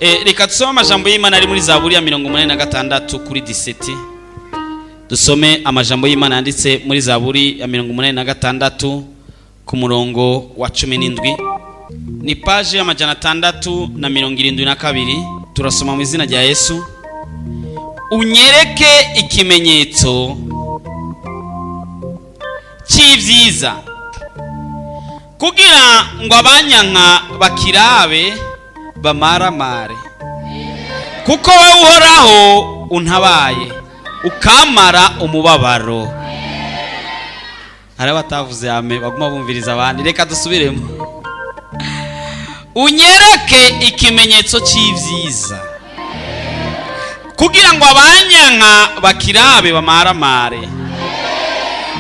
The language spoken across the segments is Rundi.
Reka dusome amajambo y'Imana ari muri Zaburi ya 86 kuri 17. Dusome amajambo y'Imana yanditse muri Zaburi ya 86 ku murongo wa 17. Ni page ya 672. Turasoma mu izina rya Yesu. Unyereke ikimenyetso cy'ivyiza kugira ngo abanyanka bakirabe bamaramare, kuko wowe uhoraho untabaye ukamara umubabaro. Hari batavuze ame baguma bumviriza abandi. Reka dusubiremo. Unyereke ikimenyetso cy'ivyiza kugira ngo abanyanka bakirabe bamaramare,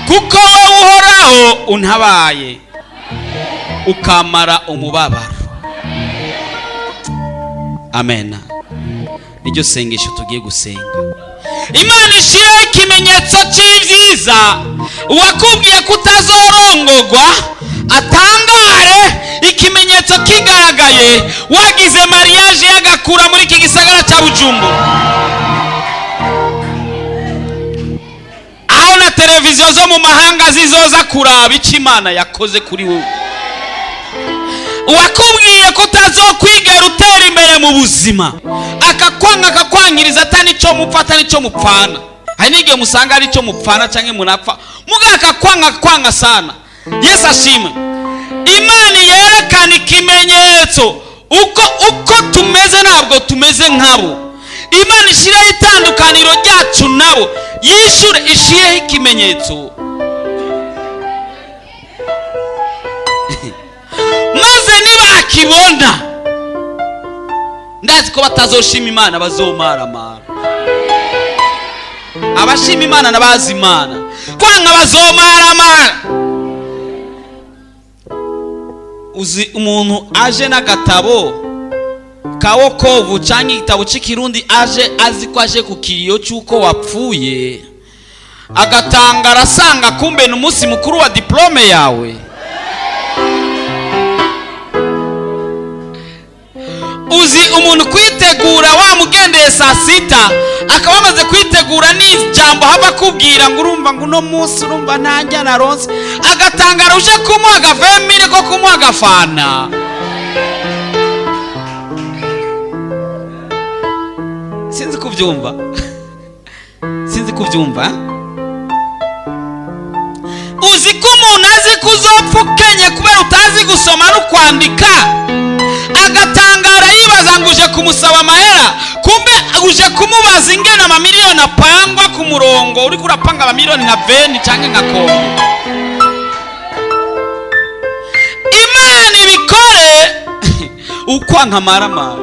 kuko wowe uhoraho untabaye ukamara umubabaro. Amen. Niryo sengesho tugiye gusenga. Imana ishire ikimenyetso cy'ivyiza, uwakubwiye kutazorongogwa atangare ikimenyetso kigaragaye wagize mariage yagakura muri iki gisagara cya Bujumbura. Aho na televiziyo zo mu mahanga zizoza kuraba icyo Imana yakoze kuri wowe. Uwakubwiye kutazokwigera utera imbere mu buzima akakwangiriza atani cyo mupfata ni cyo mupfana. Hari n'igihe musanga ari cyo mupfana canke munapfa muga akakwanga sana. Yesu ashimwe. Imana yerekana ikimenyetso uko tumeze ntabwo tumeze nkabo. Imana ishireho itandukaniro ryacu nabo, yishure ishireho ikimenyetso. Maze nibakibona ndazi ko batazoshima Imana bazomaramara. Abashima Imana nabazi Imana kwanga bazomaramara. Uzi umuntu aje n'agatabo kawokovu canke igitabo cy'ikirundi aje azi ko aje ku kiriyo cyuko wapfuye, agatanga arasanga kumbe n'umunsi mukuru wa diplome yawe. Uzi umuntu kwitegura wamugendeye saa 6 akaba amaze kwitegura n'ijambo haba kubwira ngo urumva ngo no munsi urumva ntajya na ronse, agatangara uje kumuha agavemire ko kumuha agafana. Sinzi kubyumva. Uzi ko umuntu azi kuzopfukenya kubera utazi gusoma no kwandika, agatangara yibaza ngo uje kumusaba amahera, kumbe uje kumubaza ingena amamiliyoni apangwa ku murongo, uri kurapanga amamiliyoni nka 20 canke nka kombe. Imana ibikore ukwanka maramara.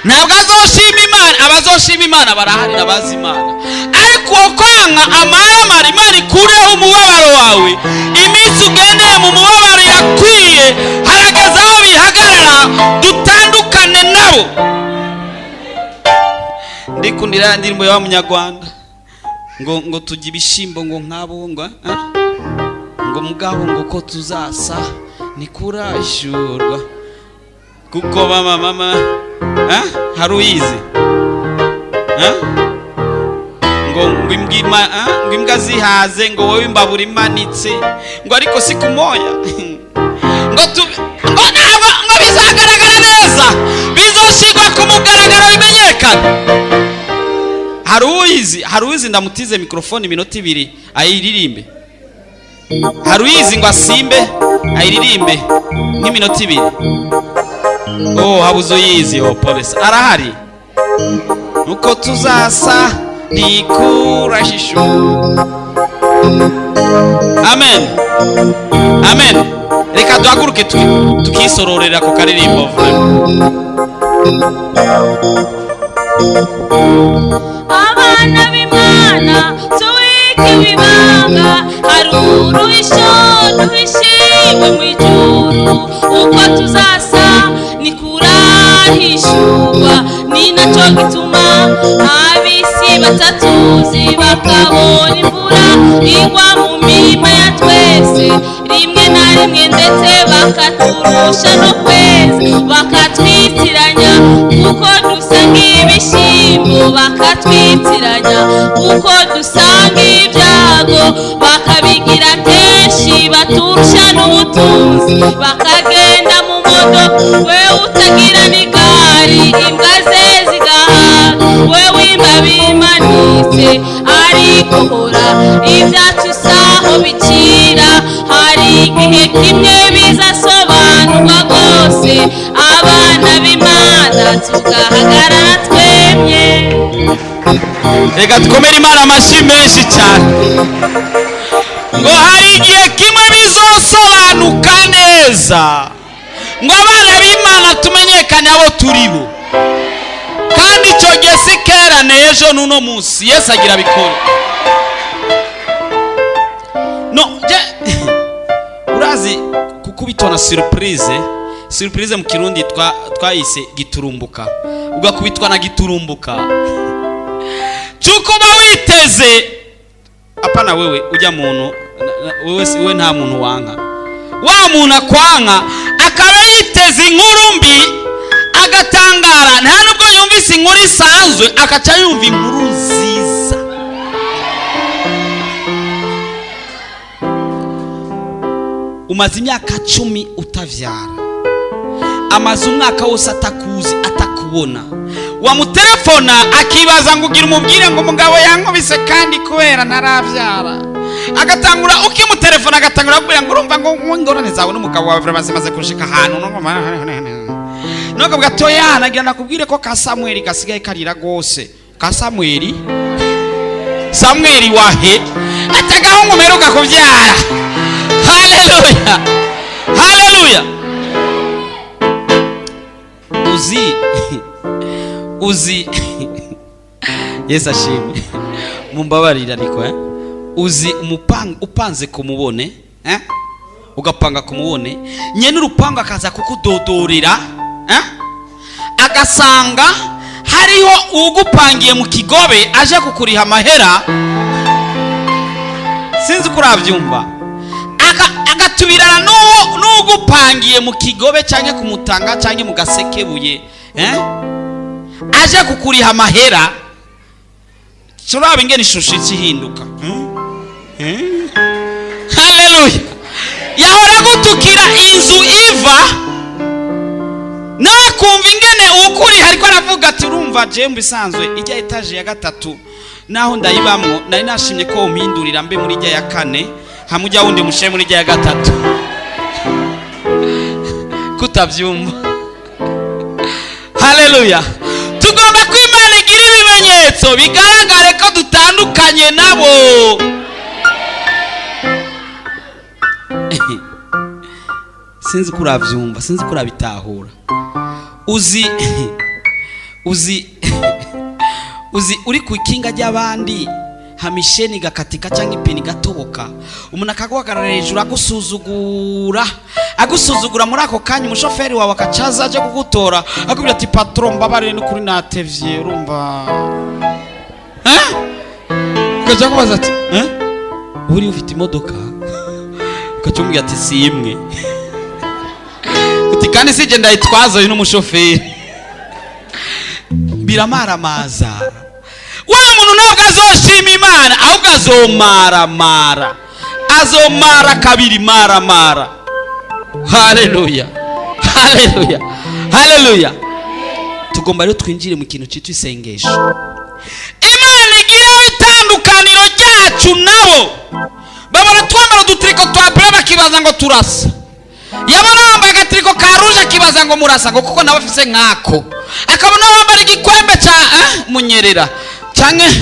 Ntabwo azoshima Imana, abazoshima Imana barahari nabazi Imana. Ariko kwanga amaramara Imana ikureho umubabaro wawe. Iminsi ugendeye mu mubabaro yakwiye, harageze aho bihagarara dutandukane nabo. Ndikundira ndirimbo ya Munyarwanda ngo tujye ibishimbo ngo nkabo ngo mugabo ngo ko tuzasa nikurashurwa kuko mama haruyize ngo imbwa zihaze ngo wowe imbabura imanitse ngo ariko si kumoya ngo bizagaragara neza, bizoshirwa ku mugaragaro bimenyekana. Haruyizi ndamutize mikrofone iminota 2 ayiririmbe. Haruyizi ngo asimbe ayiririmbe nk'iminota 2. Habuzo yizi polisi arahari. Nuko tuzasa nikurashishu. Amen. Reka duhaguruke tukisororera ku karirimbo. Abana b'Imana tuwike ibibanga, hari uruhisho duhishiwe mu ijuru. Uko tuzasa nikurahishurwa, ni nacyo gituma ab'isi batatuzi bakabona imvura igwa mu mirima ya twese. Rimwe na rimwe ndetse bakaturusha no kwezi, bakatwitiranya kwikohora ibyacu isaho bikira hari igihe kimwe bizasobanurwa rwose abana b'Imana tugahagarara twemye. Reka dukomere Imana amashyi menshi cyane ngo hari igihe kimwe bizosobanuka neza ngo abana b'Imana tumenyekane abo turi bo, kandi icyo gihe si kera n'ejo n'uno munsi Yesu agira bikora. No urazi kukubitwa na surprise mu Kirundi twayise giturumbuka, ugakubitwa na giturumbuka cyukuba witeze apana wewe ujya muntu wewe nta muntu wanka, wa muntu akwanka akaba yiteze inkuru mbi agatangara, nta nubwo yumvise inkuru isanzwe akaca yumva inkuru nziza. Umaze imyaka 10 utavyara, amaze umwaka wose atakuzi atakubona, wamutelefona akibaza ngo ugira umubwire ngo umugabo yankubise kandi kubera ntaravyara, agatangura ukimutelefona agatangura kubwira ngo urumva ngo ingorane zawe n'umugabo wawe bamaze kushika ahantu nuko gatoya nagira nakubwire ko ka Samuel gasigaye karira gose. Ka Samuel wahe atagahungu meruka kuvyara. Haleluya, haleluya. uzi Yesu ashimwe, mumbabarira ariko uzi upanze kumubone ugapanga kumubone nyene urupango akaza kukudodorera agasanga hariho ugupangiye mu kigobe aje kukuriha amahera, sinzi kuravyumva, agatubirana n'ugupangiye mu kigobe canke kumutanga canke mu gasekebuye aje kukuriha amahera. Turaba ingene ishusho ihinduka. Haleluya. Yahora gutukira inzu iva nawe kumva ingene ukuri hariko aravuga ati urumva je mbisanzwe ijya etage ya 3 naho ndayibamwo nari nashimye ko umpindurira mbe muri ijya ya 4 hamujya wundi mushe muri ijya ya 3 kutavyumva. Haleluya. Tugomba ko Imana igira ibimenyetso bigaragare ko dutandukanye nabo. Sinzi kuravyumva, sinzi kurabitahura. Uzi uri ku ikinga ry'abandi hamisheni gakatika cyangwa ipini gatoboka, umuntu akagwagarara hejuru agusuzugura muri ako kanya umushoferi wawe akacaza aje kugutora akubwira ati patron mbabarire n'ukuri natevye urumva ukaja kubaza ati uri ufite imodoka ukacumbwira ati si imwe uti kandi sije ndayitwaza uyu n'umushoferi biramaramaza. Wa muntu ntabwo azoshima Imana ahubwo azomara kabiri mara. Haleluya, haleluya, haleluya. Tugomba rero twinjire mu kintu cyitwa isengesho. Imana igira itandukaniro ryacu nabo. Babona twambara udutriko twa bleu bakibaza ngo turasa, yabona wambaye agatriko ka rouge akibaza ngo murasa ngo kuko nawe afise nkako, akabona wambara igikwembe ca munyerera canke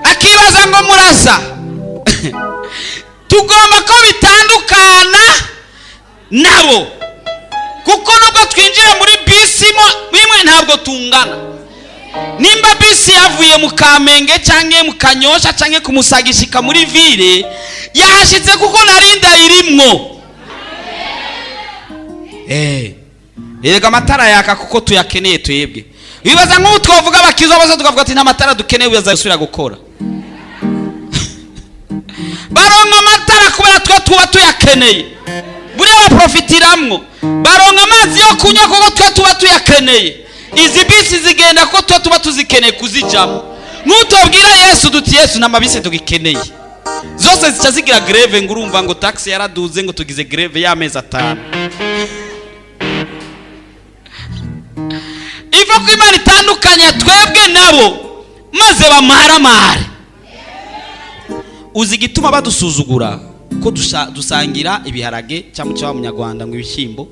akibaza ngo murasa. Tugomba ko bitandukana nabo, kuko nubwo twinjira muri bisi mimwe ntabwo tungana. Nimba bisi yavuye mu Kamenge canke mu Kanyosha canke kumusagishika muri ville yahashitse kuko narinda irimwo. Erega amatara yaka kuko tuyakeneye twebwe. Bibaza nk'ubu twavuga abakizo bose tukavuga ati nta matara dukeneye uyazasubira gukora. Baronka amatara kubera tuba tuyakeneye, buriya baprofitiramwo. Baronka amazi yo kunywa kuko tuba tuyakeneye. Izi bisi zigenda ko tuba tuzikeneye kuzijamo. Nutobwira Yesu duti Yesu namabise tugikeneye, zose zica zigira greve ngo urumva ngo taxi yaraduze ngo tugize greve y'amezi 5. Iva ko Imana itandukanya twebwe nabo maze bamaramare. uzi gituma badusuzugura ko dusangira ibiharage cyangwa cyo munyarwanda ngo ibishyimbo,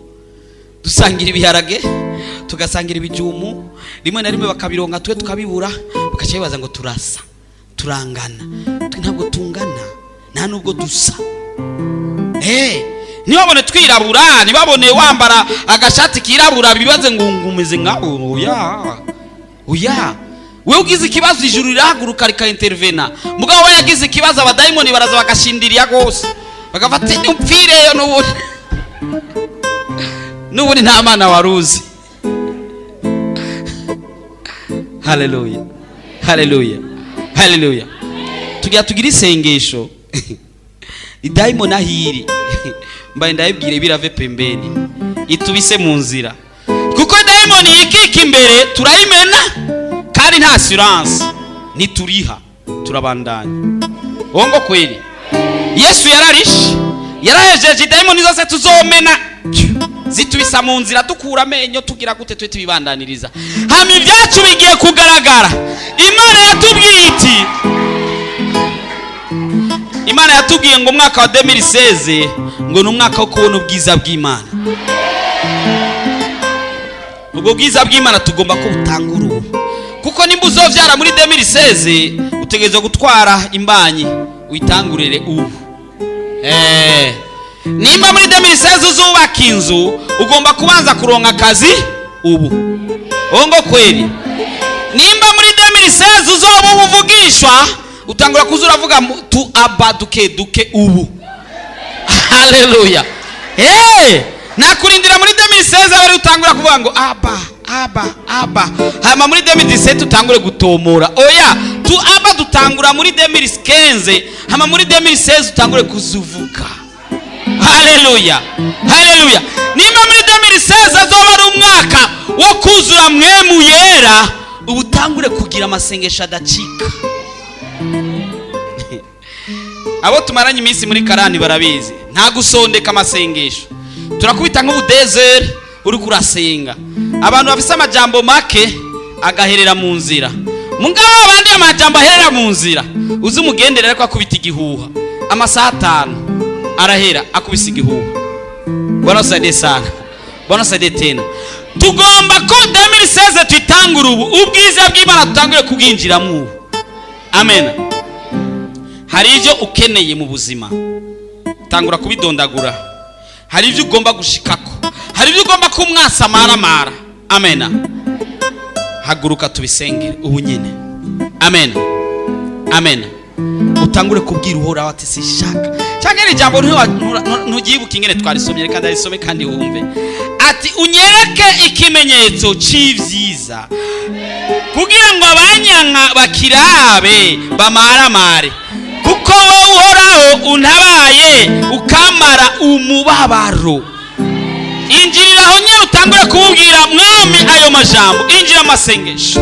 dusangira ibiharage tugasangira ibijumu, rimwe na rimwe bakabironga twe tukabibura, bakaca bibaza ngo turasa, turangana. Ntabwo tungana, nta nubwo dusa. Nibabone twirabura, nibabone wambara agashati kirabura bibaze ngo ngumeze ngabo. Oya wewe ugize ikibazo ijuru rirahaguruka rikaintervena. Mugabo we yagize ikibazo abadayimoni baraza bagashindiriya gose, bagafata upfireyo n'ubundi nta mana waruzi. Haleluya, haleluya, haleluya. Tugira isengesho idayimoni ahiri mbaye ndayibwire birave pembeni itubise mu nzira, kuko dayimoni yikika imbere turayimena kandi nta assurance nituriha, turabandanya. Ongo kweli Yesu yarahejeje dayimoni zose tuzomena zitubisa mu nzira, dukura amenyo tugira gute twe tubibandaniriza. Hama ibyacu bigiye kugaragara. Imana yatubwiye ngo umwaka wa 2016 ngo ni umwaka wo kubona ubwiza bw'Imana. Ubwo bwiza bw'Imana tugomba ko butangura ubu, kuko nimba uzovyara muri 2016 utegerezwa gutwara imbanyi uyitangurire ubu. Nimba muri 2016 uzubaka inzu ugomba kubanza kuronka akazi ubu. Ongo kweli. Nimba muri 2016 uzoba ubuvugishwa utangura kuzuravuga tu abaduke duke ubu. Haleluya. Nakurindira muri 2016 bari utangura kuvuga ngo aba. Hama muri 2017 utangure gutomora. Oya, tu aba dutangura muri 2015, hama muri 2016 utangure kuzuvuka. Haleluya, haleluya. Nimba muri 2016 azoba ari umwaka wo kuzura mwemu yera, ubutangure kugira amasengesho adacika. Abo tumaranye iminsi muri Karani barabizi, nta gusondeka amasengesho. Turakubita nk'ubu desert uri kurasenga, abantu bafise amajambo make agaherera mu nzira. Mugabo abandi amajambo aherera mu nzira uzi umugenderera ariko akubita igihuha, amasaha 5 arahera akubise igihuha. Bwana sade sana, bwana sade tena. Tugomba ko 2016 twitangura ubu ubwiza bw'Imana tutangure kubwinjiramo. Amen. Hari ivyo ukeneye mu buzima, tangura kubidondagura. Hari ivyo ugomba gushikako, hari ivyo ugomba kumwasamara. Amen. Haguruka tubisengere ubu nyine. Amen, amen. Utangure kubwira uhora wati sishaka cyangwa iri jambo ntugibuka ingene twarisomye, reka ndarisome kandi wumve. Ati unyereke ikimenyetso c'ivyiza kugira ngo abanyanka bakirabe bamaramare, kuko wowe uhoraho untabaye ukamara umubabaro. Injiriraho nyine utangure kububwira mwami ayo majambo. Injira amasengesho.